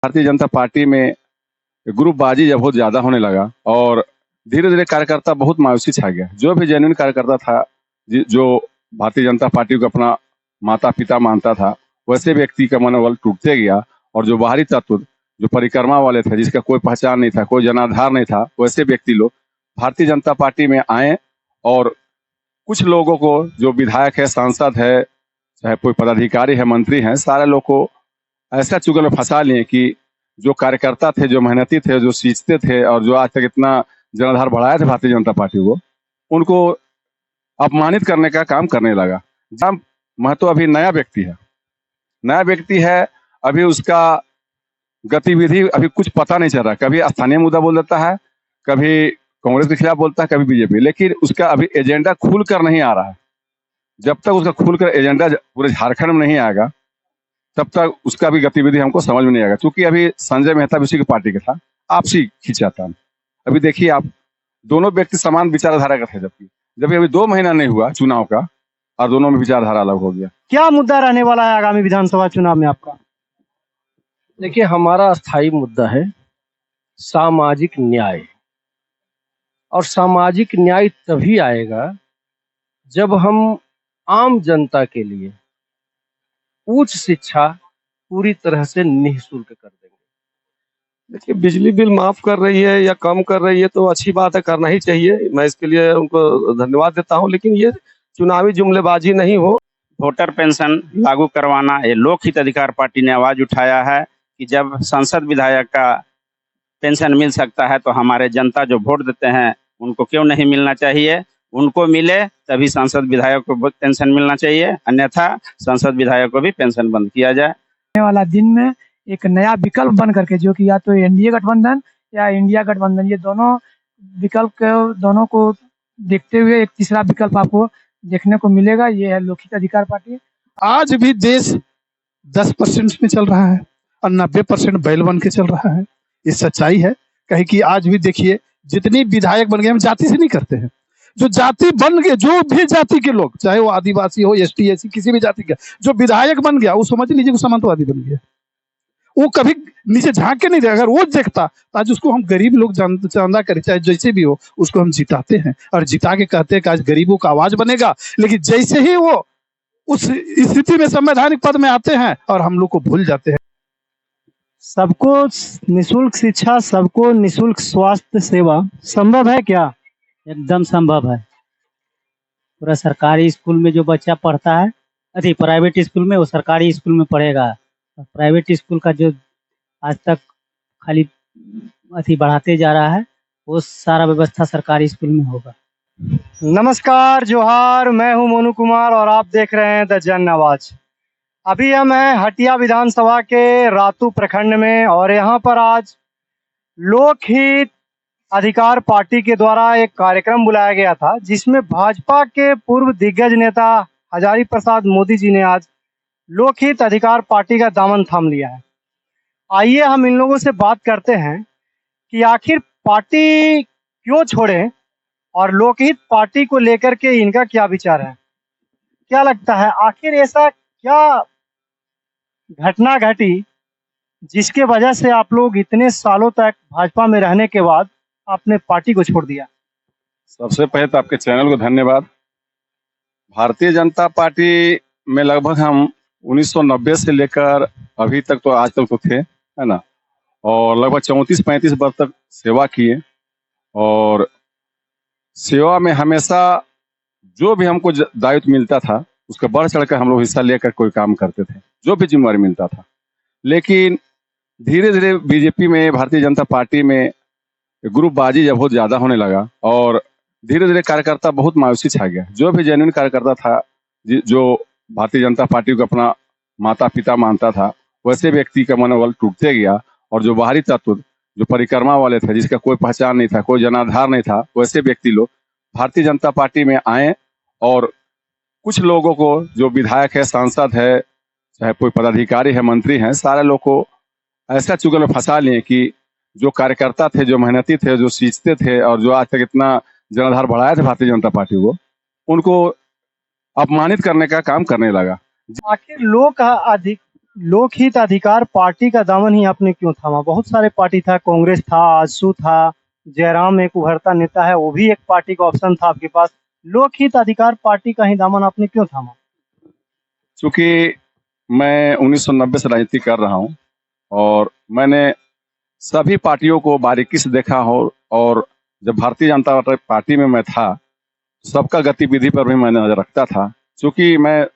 Bharatiya Janata party में ग्रुपबाजी जब बहुत ज्यादा होने लगा और धीरे धीरे कार्यकर्ता बहुत मायूसी छा गया। जो भी जेन्युइन कार्यकर्ता था, जो भारतीय जनता पार्टी को अपना माता पिता मानता था, वैसे व्यक्ति का मनोबल टूटते गया। और जो बाहरी तत्व, जो परिक्रमा वाले थे, जिसका कोई पहचान नहीं था, कोई जनाधार नहीं था, वैसे व्यक्ति लोग भारतीय जनता पार्टी में आए। और कुछ लोगों को, जो विधायक है, सांसद है, चाहे कोई पदाधिकारी है, मंत्री हैं, सारे लोग को ऐसा चुगल में फंसा लिए कि जो कार्यकर्ता थे, जो मेहनती थे, जो सींचते थे और जो आज तक इतना जनाधार बढ़ाया थे भारतीय जनता पार्टी को, उनको अपमानित करने का काम करने लगा। जब महतो अभी नया व्यक्ति है, अभी उसका गतिविधि अभी कुछ पता नहीं चल रहा। कभी स्थानीय मुद्दा बोल देता है, कभी कांग्रेस के खिलाफ बोलता है, कभी बीजेपी, लेकिन उसका अभी एजेंडा खुलकर नहीं आ रहा है। जब तक उसका खुलकर एजेंडा पूरे झारखंड में नहीं आएगा, तब तक उसका भी गतिविधि हमको समझ में नहीं आएगा। क्योंकि अभी संजय मेहता भी उसी की पार्टी का था, आपसी खींचाता। अभी देखिए आप, दोनों व्यक्ति समान विचारधारा का थे, जबकि अभी 2 महीना नहीं हुआ चुनाव का और दोनों में विचारधारा अलग हो गया। क्या मुद्दा रहने वाला है आगामी विधानसभा चुनाव में आपका? देखिए, हमारा स्थायी मुद्दा है सामाजिक न्याय। और सामाजिक न्याय तभी आएगा जब हम आम जनता के लिए उच्च शिक्षा पूरी तरह से निःशुल्क कर देंगे। देखिए, बिजली बिल माफ कर रही है या कम कर रही है तो अच्छी बात है, करना ही चाहिए। मैं इसके लिए उनको धन्यवाद देता हूं, लेकिन ये चुनावी जुमलेबाजी नहीं हो। वोटर पेंशन लागू करवाना, ये लोकहित अधिकार पार्टी ने आवाज उठाया है कि जब सांसद विधायक का पेंशन मिल सकता है तो हमारे जनता जो वोट देते हैं उनको क्यों नहीं मिलना चाहिए। उनको मिले तभी सांसद विधायक को पेंशन मिलना चाहिए, अन्यथा सांसद विधायक को भी पेंशन बंद किया जाए। आने वाला दिन में एक नया विकल्प बन करके, जो कि या तो एनडीए गठबंधन या इंडिया गठबंधन, ये दोनों विकल्प दोनों को देखते हुए एक तीसरा विकल्प आपको देखने को मिलेगा। ये है लोकहित अधिकार पार्टी। आज भी देश 10% में चल रहा है और 90% बैल बन के चल रहा है। ये सच्चाई है। कहीं कि आज भी देखिए, जितनी विधायक बन गए, हम जाति से नहीं करते हैं, जो जाति बन गए, जो भी जाति के लोग, चाहे वो आदिवासी हो, एसटी, एससी, किसी भी जाति का जो विधायक बन गया, वो समझ लीजिए सामंतवादी बन गया। वो कभी नीचे झांक के नहीं देखा। अगर वो देखता तो आज उसको हम गरीब लोग चांदा करें, चाहे जैसे भी हो, उसको हम जिताते हैं और जिता के कहते हैं कि आज गरीबों का आवाज बनेगा। लेकिन जैसे ही वो उस स्थिति में संवैधानिक पद में आते हैं और हम लोग को भूल जाते हैं। सबको निःशुल्क शिक्षा, सबको निःशुल्क स्वास्थ्य सेवा संभव है क्या? एकदम संभव है। पूरा सरकारी स्कूल में जो बच्चा पढ़ता है, अरे प्राइवेट स्कूल में, वो सरकारी स्कूल में पढ़ेगा। प्राइवेट स्कूल का जो आज तक खाली बढ़ाते जा रहा है, वो सारा व्यवस्था सरकारी स्कूल में होगा। नमस्कार, जोहार, मैं हूं मोनू कुमार और आप देख रहे हैं द जन आवाज। अभी हम हैं हटिया विधानसभा के रातू प्रखंड में और यहाँ पर आज लोकहित अधिकार पार्टी के द्वारा एक कार्यक्रम बुलाया गया था, जिसमें भाजपा के पूर्व दिग्गज नेता हजारी प्रसाद मोदी जी ने आज लोकहित अधिकार पार्टी का दामन थाम लिया है। आइए हम इन लोगों से बात करते हैं कि आखिर पार्टी क्यों छोड़े और लोकहित पार्टी को लेकर के इनका क्या विचार है। क्या लगता है, आखिर ऐसा क्या घटना घटी जिसके वजह से आप लोग इतने सालों तक भाजपा में रहने के बाद आपने पार्टी को छोड़ दिया? सबसे पहले तो आपके चैनल को धन्यवाद। भारतीय जनता पार्टी में लगभग हम 1990 से लेकर अभी तक, तो आज तक तो थे, है ना, और लगभग 34-35 वर्ष तक सेवा किए। और सेवा में हमेशा जो भी हमको दायित्व मिलता था, उसका बढ़ चढ़कर हम लोग हिस्सा लेकर कोई काम करते थे, जो भी जिम्मेवारी मिलता था। लेकिन धीरे धीरे बीजेपी में, भारतीय जनता पार्टी में ग्रुपबाजी जब बहुत ज्यादा होने लगा और धीरे धीरे कार्यकर्ता बहुत मायूसी छा गया। जो भी जेन्युइन कार्यकर्ता था, जो भारतीय जनता पार्टी को अपना माता पिता मानता था, वैसे व्यक्ति का मनोबल टूटते गया। और जो बाहरी तत्व, जो परिक्रमा वाले थे, जिसका कोई पहचान नहीं था, कोई जनाधार नहीं था, वैसे व्यक्ति लोग भारतीय जनता पार्टी में आए। और कुछ लोगों को, जो विधायक है, सांसद है, चाहे कोई पदाधिकारी है, मंत्री हैं, सारे लोग को ऐसा चुगल में फंसा लिए कि जो कार्यकर्ता थे, जो मेहनती थे, जो सींचते थे और जो आज तक इतना जनाधार बढ़ाया थे भारतीय जनता पार्टी को, उनको अपमानित करने का काम करने लगा। आखिर लोकहित अधिकार पार्टी का दामन ही आपने क्यों थामा? बहुत सारे पार्टी था, कांग्रेस था, आजसू था, जयराम एक उभरता नेता है, वो भी एक पार्टी का ऑप्शन था आपके पास। लोकहित अधिकार पार्टी का ही दामन आपने क्यों थामा? चूंकि मैं 1990 से राजनीति कर रहा हूं और मैंने सभी पार्टियों को बारीकी से देखा हो, और जब भारतीय जनता पार्टी में मैं था, सबका गतिविधि पर भी मैंने नजर रखता था। चूंकि मैं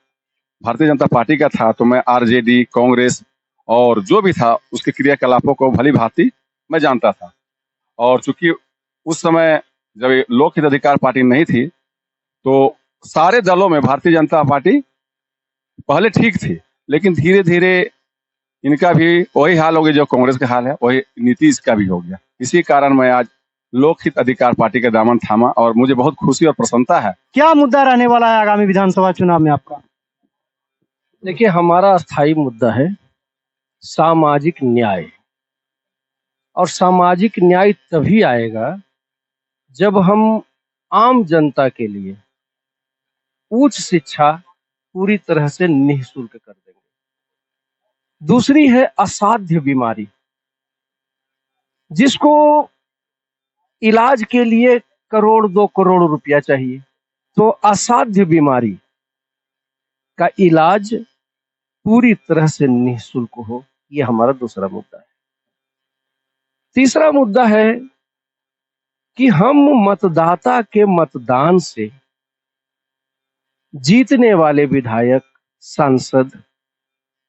भारतीय जनता पार्टी का था तो मैं आरजेडी, कांग्रेस और जो भी था उसके क्रियाकलापों को भली भांति मैं जानता था। और चूंकि उस समय जब ये लोकहित अधिकार पार्टी नहीं थी तो सारे दलों में भारतीय जनता पार्टी पहले ठीक थी, लेकिन धीरे धीरे इनका भी वही हाल हो गया जो कांग्रेस का हाल है, वही नीति इसका भी हो गया। इसी कारण मैं आज लोकहित अधिकार पार्टी का दामन थामा और मुझे बहुत खुशी और प्रसन्नता है। क्या मुद्दा रहने वाला है आगामी विधानसभा चुनाव में आपका? देखिए, हमारा स्थायी मुद्दा है सामाजिक न्याय। और सामाजिक न्याय तभी आएगा जब हम आम जनता के लिए उच्च शिक्षा पूरी तरह से निःशुल्क कर देंगे। दूसरी है असाध्य बीमारी, जिसको इलाज के लिए करोड़ 2 करोड़ रुपया चाहिए, तो असाध्य बीमारी का इलाज पूरी तरह से निःशुल्क हो, ये हमारा दूसरा मुद्दा है। तीसरा मुद्दा है कि हम मतदाता के मतदान से जीतने वाले विधायक, सांसद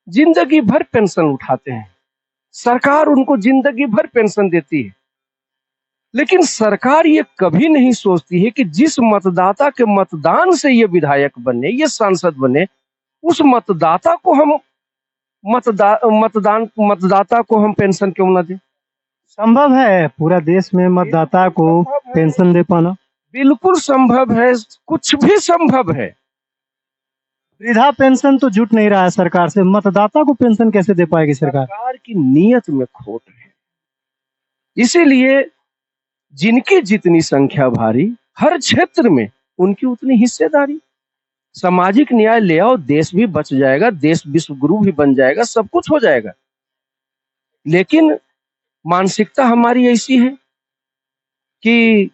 जिंदगी भर पेंशन उठाते हैं। सरकार उनको जिंदगी भर पेंशन देती है, लेकिन सरकार ये कभी नहीं सोचती है कि जिस मतदाता के मतदान से ये विधायक बने, ये सांसद बने, उस मतदाता को हम मतदाता को हम पेंशन क्यों ना दें? संभव है पूरा देश में मतदाता को पेंशन दे पाना? बिल्कुल संभव है, कुछ भी संभव है। वृद्धा पेंशन तो जुट नहीं रहा है सरकार से, मतदाता को पेंशन कैसे दे पाएगी सरकार? सरकार की नीयत में खोट है। इसीलिए जिनकी जितनी संख्या भारी, हर क्षेत्र में उनकी उतनी हिस्सेदारी। सामाजिक न्याय ले आओ, देश भी बच जाएगा, देश विश्व गुरु भी बन जाएगा, सब कुछ हो जाएगा। लेकिन मानसिकता हमारी ऐसी है कि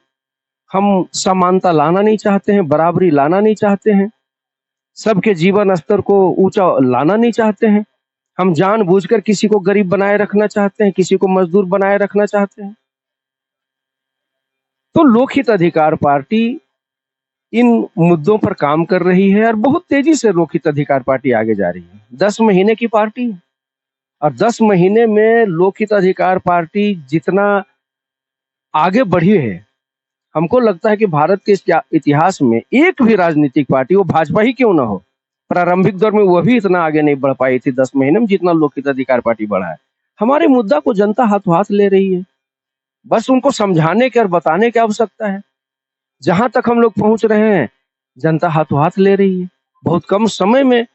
हम समानता लाना नहीं चाहते हैं, बराबरी लाना नहीं चाहते हैं, सबके जीवन स्तर को ऊंचा लाना नहीं चाहते हैं। हम जानबूझकर किसी को गरीब बनाए रखना चाहते हैं, किसी को मजदूर बनाए रखना चाहते हैं। तो लोकहित अधिकार पार्टी इन मुद्दों पर काम कर रही है और बहुत तेजी से लोकहित अधिकार पार्टी आगे जा रही है। 10 महीने की पार्टी है और 10 महीने में लोकहित अधिकार पार्टी जितना आगे बढ़ी है, हमको लगता है कि भारत के इतिहास में एक भी राजनीतिक पार्टी, वो भाजपा ही क्यों ना हो, प्रारंभिक दौर में वह भी इतना आगे नहीं बढ़ पाई थी 10 महीने में जितना लोकहित अधिकार पार्टी बढ़ा है। हमारे मुद्दा को जनता हाथों हाथ ले रही है, बस उनको समझाने के और बताने की आवश्यकता है। जहां तक हम लोग पहुंच रहे हैं, जनता हाथों हाथ ले रही है। बहुत कम समय में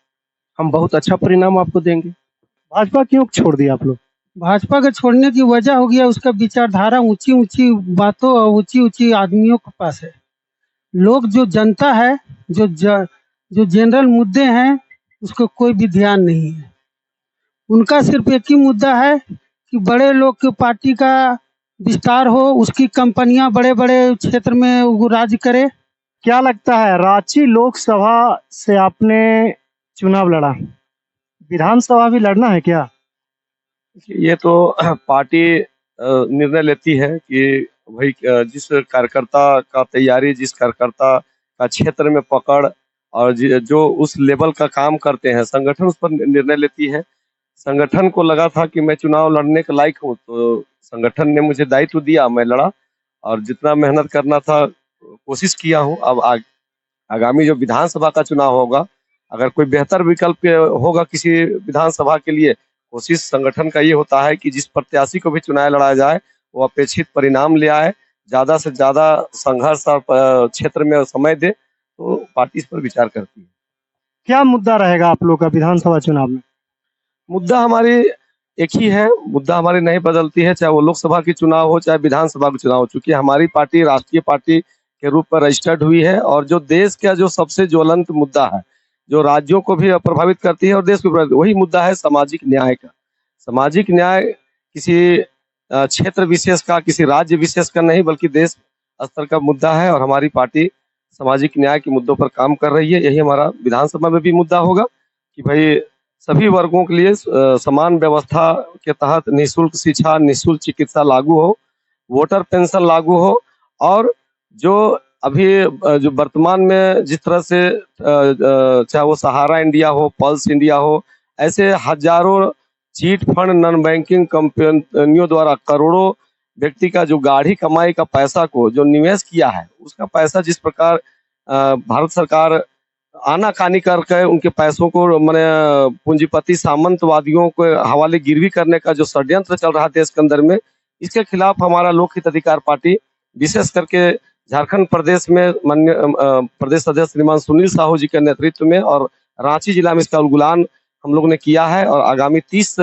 हम बहुत अच्छा परिणाम आपको देंगे। भाजपा क्यों छोड़ दिया आप लोग? भाजपा के छोड़ने की वजह हो गया उसका विचारधारा ऊंची ऊंची बातों और ऊंची ऊंची आदमियों के पास है। लोग जो जनता है, जो जनरल मुद्दे हैं, उसको कोई भी ध्यान नहीं है। उनका सिर्फ एक ही मुद्दा है कि बड़े लोग के पार्टी का विस्तार हो, उसकी कंपनियां बड़े बड़े क्षेत्र में वो राज करे। क्या लगता है, रांची लोकसभा से आपने चुनाव लड़ा, विधानसभा भी लड़ना है क्या? ये तो पार्टी निर्णय लेती है कि भाई जिस कार्यकर्ता का तैयारी, जिस कार्यकर्ता का क्षेत्र में पकड़ और जो उस लेवल का काम करते हैं, संगठन उस पर निर्णय लेती है। संगठन को लगा था कि मैं चुनाव लड़ने के लायक हूँ, तो संगठन ने मुझे दायित्व दिया, मैं लड़ा और जितना मेहनत करना था कोशिश किया हूँ। अब आगामी जो विधानसभा का चुनाव होगा, अगर कोई बेहतर विकल्प होगा किसी विधानसभा के लिए, कोशिश संगठन का ये होता है कि जिस प्रत्याशी को भी चुनाव लड़ाया जाए वो अपेक्षित परिणाम ले आए, ज्यादा से ज्यादा संघर्ष और क्षेत्र में समय दे, तो पार्टी इस पर विचार करती है। क्या मुद्दा रहेगा आप लोग का विधानसभा चुनाव में? मुद्दा हमारी एक ही है, मुद्दा हमारी नहीं बदलती है, चाहे वो लोकसभा की चुनाव हो चाहे विधानसभा का चुनाव हो। चूंकि हमारी पार्टी राष्ट्रीय पार्टी के रूप में रजिस्टर्ड हुई है और जो देश का जो सबसे ज्वलंत मुद्दा है, जो राज्यों को भी प्रभावित करती है और देश को प्रभावित। वही मुद्दा है सामाजिक न्याय का। सामाजिक न्याय किसी क्षेत्र विशेष का, किसी राज्य विशेष का नहीं, बल्कि देश स्तर का मुद्दा है और हमारी पार्टी सामाजिक न्याय के मुद्दों पर काम कर रही है। यही हमारा विधानसभा में भी मुद्दा होगा कि भाई सभी वर्गों के लिए समान व्यवस्था के तहत निःशुल्क शिक्षा, निःशुल्क चिकित्सा लागू हो, वोटर पेंशन लागू हो, और जो अभी जो वर्तमान में जिस तरह से चाहे वो सहारा इंडिया हो, पल्स इंडिया हो, ऐसे हजारों चीट फंड नॉन बैंकिंग कंपनियों द्वारा करोड़ों व्यक्ति का जो गाढ़ी कमाई का पैसा को जो निवेश किया है, उसका पैसा जिस प्रकार भारत सरकार आनाकानी करके उनके पैसों को मैंने पूंजीपति सामंतवादियों को हवाले गिरवी करने का जो षड्यंत्र चल रहा है देश के अंदर में, इसके खिलाफ हमारा लोक हित अधिकार पार्टी विशेष करके झारखंड प्रदेश में माननीय प्रदेश अध्यक्ष श्रीमान सुनील साहू जी के नेतृत्व में और रांची जिला में इसका उलगुलान हम लोग ने किया है। और आगामी 30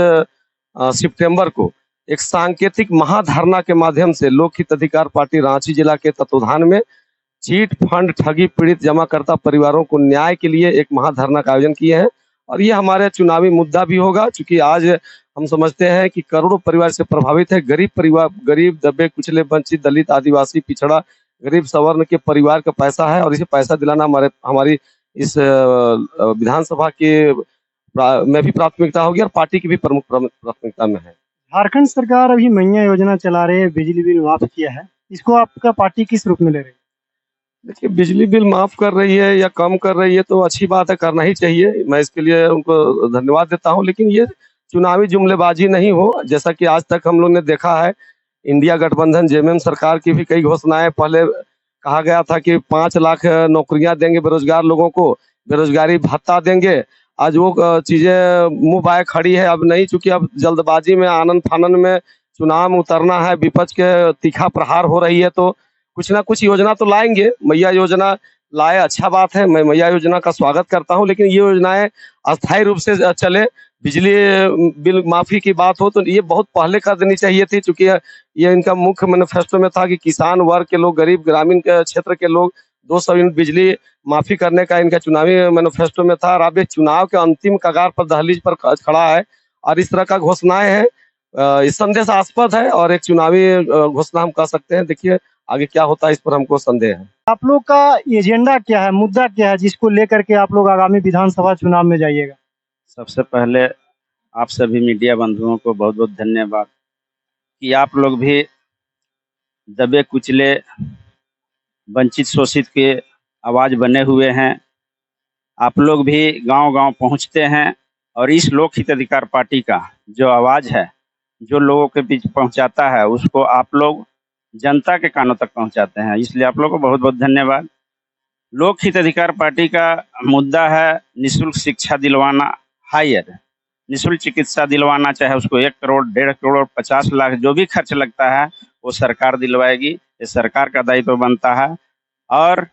सितंबर को एक सांकेतिक महाधरना के माध्यम से लोक हित अधिकार पार्टी रांची जिला के तत्वाधान में चीट फंड ठगी पीड़ित जमाकर्ता परिवारों को न्याय के लिए एक महाधरना का आयोजन किए हैं। और ये हमारे चुनावी मुद्दा भी होगा, क्योंकि आज हम समझते हैं कि करोड़ों परिवार से प्रभावित है। गरीब परिवार, गरीब दबे कुचले वंचित दलित आदिवासी पिछड़ा गरीब सवर्ण के परिवार का पैसा है, और इसे पैसा दिलाना हमारी इस विधानसभा के में भी प्राथमिकता होगी और पार्टी की भी प्रमुख प्राथमिकता में है। झारखंड सरकार अभी मैया योजना चला रही है, बिजली बिल माफ किया है, इसको आपका पार्टी किस रूप में ले रही है? देखिए, बिजली बिल माफ कर रही है या कम कर रही है तो अच्छी बात है, करना ही चाहिए, मैं इसके लिए उनको धन्यवाद देता हूं। लेकिन ये चुनावी जुमलेबाजी नहीं हो, जैसा कि आज तक हम लोग ने देखा है। इंडिया गठबंधन जेएमएम सरकार की भी कई घोषणाएं, पहले कहा गया था कि 5 लाख नौकरियां देंगे बेरोजगार लोगों को, बेरोजगारी भत्ता देंगे। आज वो चीजें मुंह बाय खड़ी है, अब नहीं, चूंकि अब जल्दबाजी में आनन फानन में चुनाव में उतरना है, विपक्ष के तीखा प्रहार हो रही है, तो कुछ ना कुछ योजना तो लाएंगे। मैया योजना लाए, अच्छा बात है, मैं मैया योजना का स्वागत करता हूं, लेकिन ये योजनाएं अस्थायी रूप से चले। बिजली बिल माफी की बात हो तो ये बहुत पहले कर देनी चाहिए थी, क्योंकि ये इनका मुख्य मैनिफेस्टो में था कि किसान वर्ग के लोग, गरीब ग्रामीण के क्षेत्र के लोग 200 यूनिट बिजली माफी करने का इनका चुनावी मैनिफेस्टो में था। और अब ये चुनाव के अंतिम कगार पर, दहलीज पर खड़ा है और इस तरह का घोषणाएं है, इस संदेशास्पद है और एक चुनावी घोषणा हम कह सकते हैं। देखिए आगे क्या होता है, इस पर हमको संदेह है। आप लोग का एजेंडा क्या है, मुद्दा क्या है, जिसको लेकर के आप लोग आगामी विधानसभा चुनाव में जाइएगा? सबसे पहले आप सभी मीडिया बंधुओं को बहुत बहुत धन्यवाद कि आप लोग भी दबे कुचले वंचित शोषित के आवाज़ बने हुए हैं। आप लोग भी गांव-गांव पहुंचते हैं और इस लोक हित अधिकार पार्टी का जो आवाज़ है, जो लोगों के बीच पहुंचाता है, उसको आप लोग जनता के कानों तक पहुंचाते हैं, इसलिए आप लोगों को बहुत बहुत धन्यवाद। लोक हित अधिकार पार्टी का मुद्दा है निःशुल्क शिक्षा दिलवाना, हायर निःशुल्क चिकित्सा दिलवाना, चाहे उसको 1 करोड़, 1.5 करोड़, 50 लाख जो भी खर्च लगता है वो सरकार दिलवाएगी, ये सरकार का दायित्व बनता है। और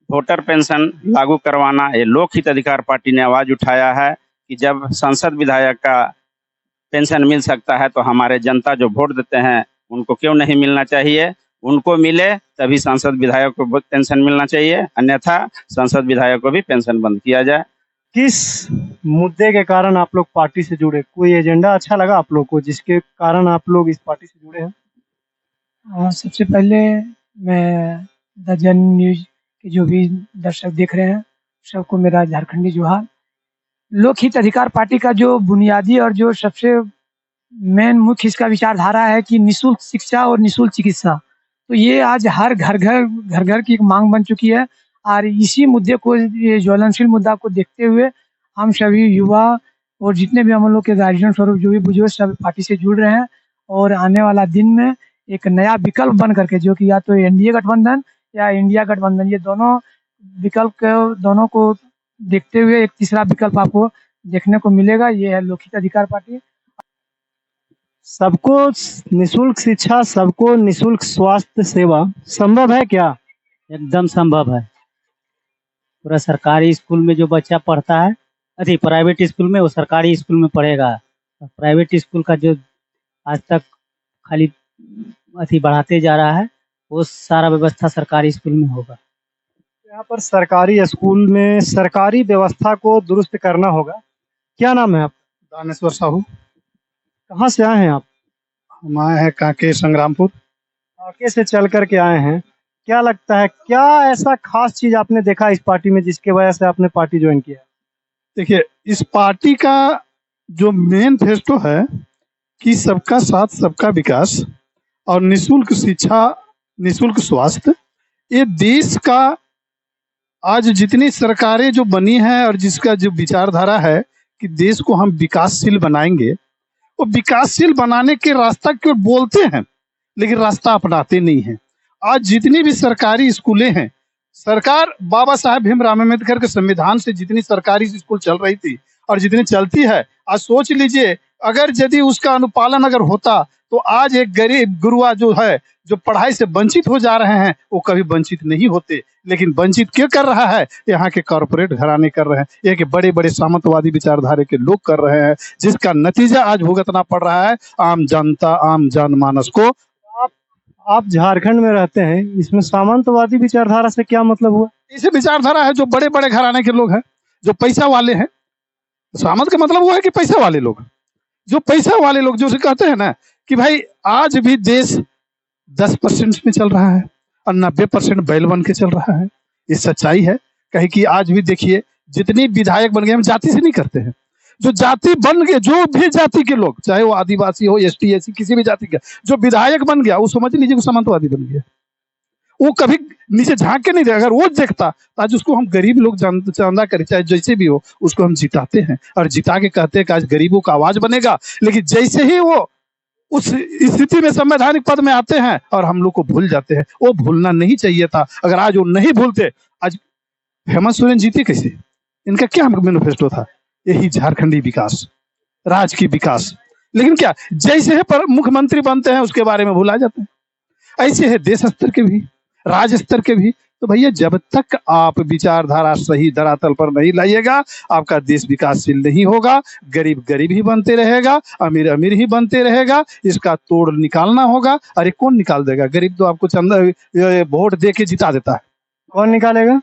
वोटर पेंशन लागू करवाना, ये लोक हित अधिकार पार्टी ने आवाज़ उठाया है कि जब सांसद विधायक का पेंशन मिल सकता है तो हमारे जनता जो वोट देते हैं उनको क्यों नहीं मिलना चाहिए, उनको मिले तभी सांसद विधायक को पेंशन मिलना चाहिए, अन्यथा सांसद विधायक को भी पेंशन बंद किया जाए। किस मुद्दे के कारण आप लोग पार्टी से जुड़े? कोई एजेंडा अच्छा लगा आप लोग को जिसके कारण आप लोग इस पार्टी से जुड़े हैं? सबसे पहले मैं द जन न्यूज के जो भी दर्शक देख रहे हैं सबको मेरा झारखंडी जोहार। लोक हित अधिकार पार्टी का जो बुनियादी और जो सबसे मेन मुख्य इसका विचारधारा है कि निःशुल्क शिक्षा और निःशुल्क चिकित्सा, तो ये आज हर घर की एक मांग बन चुकी है। और इसी मुद्दे को, ये ज्वलनशील मुद्दा को देखते हुए हम सभी युवा और जितने भी हम लोग के गार्जियन स्वरूप जो भी बुजुर्ग सब पार्टी से जुड़ रहे हैं, और आने वाला दिन में एक नया विकल्प बन करके, जो कि या तो एनडीए गठबंधन या इंडिया गठबंधन, ये दोनों विकल्प दोनों को देखते हुए एक तीसरा विकल्प आपको देखने को मिलेगा, ये है लोक हित अधिकार पार्टी। सबको निःशुल्क शिक्षा, सबको निःशुल्क स्वास्थ्य सेवा संभव है क्या? एकदम संभव है। पूरा सरकारी स्कूल में जो बच्चा पढ़ता है, अरे प्राइवेट स्कूल में, वो सरकारी स्कूल में पढ़ेगा। प्राइवेट स्कूल का जो आज तक खाली बढ़ाते जा रहा है, वो सारा व्यवस्था सरकारी स्कूल में होगा। यहाँ पर सरकारी स्कूल में सरकारी व्यवस्था को दुरुस्त करना होगा। क्या नाम है आप? दानेश्वर साहू। कहाँ से आए हैं आप? हम आए हैं कांके संग्रामपुर। कांके से चल करके आए हैं। क्या लगता है, क्या ऐसा खास चीज आपने देखा इस पार्टी में जिसकी वजह से आपने पार्टी ज्वाइन किया? देखिए, इस पार्टी का जो मैनिफेस्टो है कि सबका साथ सबका विकास और निःशुल्क शिक्षा, निःशुल्क स्वास्थ्य, ये देश का आज जितनी सरकारें जो बनी हैं और जिसका जो विचारधारा है कि देश को हम विकासशील बनाएंगे, वो विकासशील बनाने के रास्ता क्यों बोलते हैं लेकिन रास्ता अपनाते नहीं हैं। आज जितनी भी सरकारी स्कूलें हैं, सरकार बाबा साहेब भीमराव अम्बेडकर के संविधान से जितनी सरकारी स्कूल चल रही थी और जितनी चलती है, आज सोच लीजिए अगर यदि उसका अनुपालन अगर होता तो आज एक गरीब गुरुआ जो है, जो पढ़ाई से वंचित हो जा रहे हैं, वो कभी वंचित नहीं होते। लेकिन वंचित क्यों कर रहा है? यहाँ के कॉरपोरेट घराने कर रहे हैं, ये कि बड़े बड़े सामंतवादी विचारधारा के लोग कर रहे हैं, जिसका नतीजा आज भुगतना पड़ रहा है आम जनता, आम जनमानस को। आप झारखंड में रहते हैं, इसमें सामंतवादी विचारधारा से क्या मतलब हुआ? इसे विचारधारा है जो बड़े बड़े घराने के लोग हैं, जो पैसा वाले हैं। सामंत का मतलब वो है कि पैसा वाले लोग, जो पैसा वाले लोग जो कहते हैं ना कि भाई आज भी देश 10% में चल रहा है और 90% बैल बन के चल रहा है। ये सच्चाई है। कहीं कि आज भी देखिए जितनी विधायक बन गए, हम जाति से नहीं करते हैं, जो जाति बन गए, जो भी जाति के लोग, चाहे वो आदिवासी हो, एसटी, एससी, किसी भी जाति का जो विधायक बन गया, वो समझ लीजिए वो सामंतवादी बन गया। वो कभी नीचे झांक के नहीं देखा। अगर वो देखता तो आज उसको हम गरीब लोग चंदा करें, चाहे जैसे भी हो, उसको हम जिताते हैं और जिता के कहते हैं कि आज गरीबों का आवाज बनेगा। लेकिन जैसे ही वो उस स्थिति में संवैधानिक पद में आते हैं और हम लोग को भूल जाते हैं। वो भूलना नहीं चाहिए था। अगर आज वो नहीं भूलते, आज हेमंत सोरेन जीते कैसे? इनका क्या मैनिफेस्टो था? यही झारखंडी विकास, राजकीय विकास। लेकिन क्या जैसे है पर मुख्यमंत्री बनते हैं उसके बारे में भुला जाते हैं। ऐसे है देश स्तर के भी, राज्य स्तर के भी। तो भैया जब तक आप विचारधारा सही धरातल पर नहीं लाइएगा, आपका देश विकासशील नहीं होगा। गरीब गरीब ही बनते रहेगा, अमीर अमीर ही बनते रहेगा। इसका तोड़ निकालना होगा। अरे कौन निकाल देगा? गरीब तो आपको चंदा वोट दे के जिता देता है। कौन निकालेगा?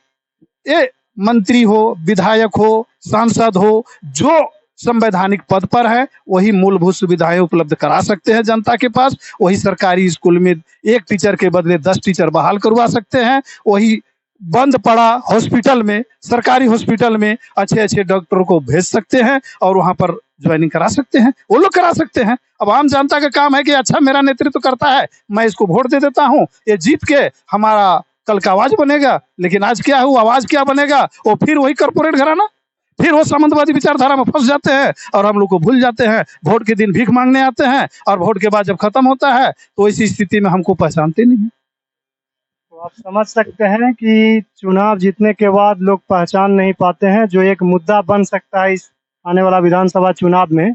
ये मंत्री हो, विधायक हो, सांसद हो, जो संवैधानिक पद पर है, वही मूलभूत सुविधाएं उपलब्ध करा सकते हैं जनता के पास। वही सरकारी स्कूल में एक टीचर के बदले 10 टीचर बहाल करवा सकते हैं। वही बंद पड़ा हॉस्पिटल में, सरकारी हॉस्पिटल में अच्छे अच्छे डॉक्टरों को भेज सकते हैं और वहां पर ज्वाइनिंग करा सकते हैं। वो लोग करा सकते हैं। अब आम जनता का काम है कि अच्छा मेरा नेतृत्व करता है, मैं इसको वोट दे देता हूँ, ये जीत के हमारा कल का आवाज बनेगा। लेकिन आज क्या हुआ? आवाज क्या बनेगा? वो फिर वही कॉर्पोरेट घराना, फिर वो सामंतवादी विचारधारा में फंस जाते हैं और हम लोग को भूल जाते हैं। वोट के दिन भीख मांगने आते हैं और वोट के बाद जब खत्म होता है तो इसी स्थिति में हमको पहचानते नहीं है। तो आप समझ सकते हैं कि चुनाव जीतने के बाद लोग पहचान नहीं पाते हैं, जो एक मुद्दा बन सकता है इस आने वाला विधानसभा चुनाव में।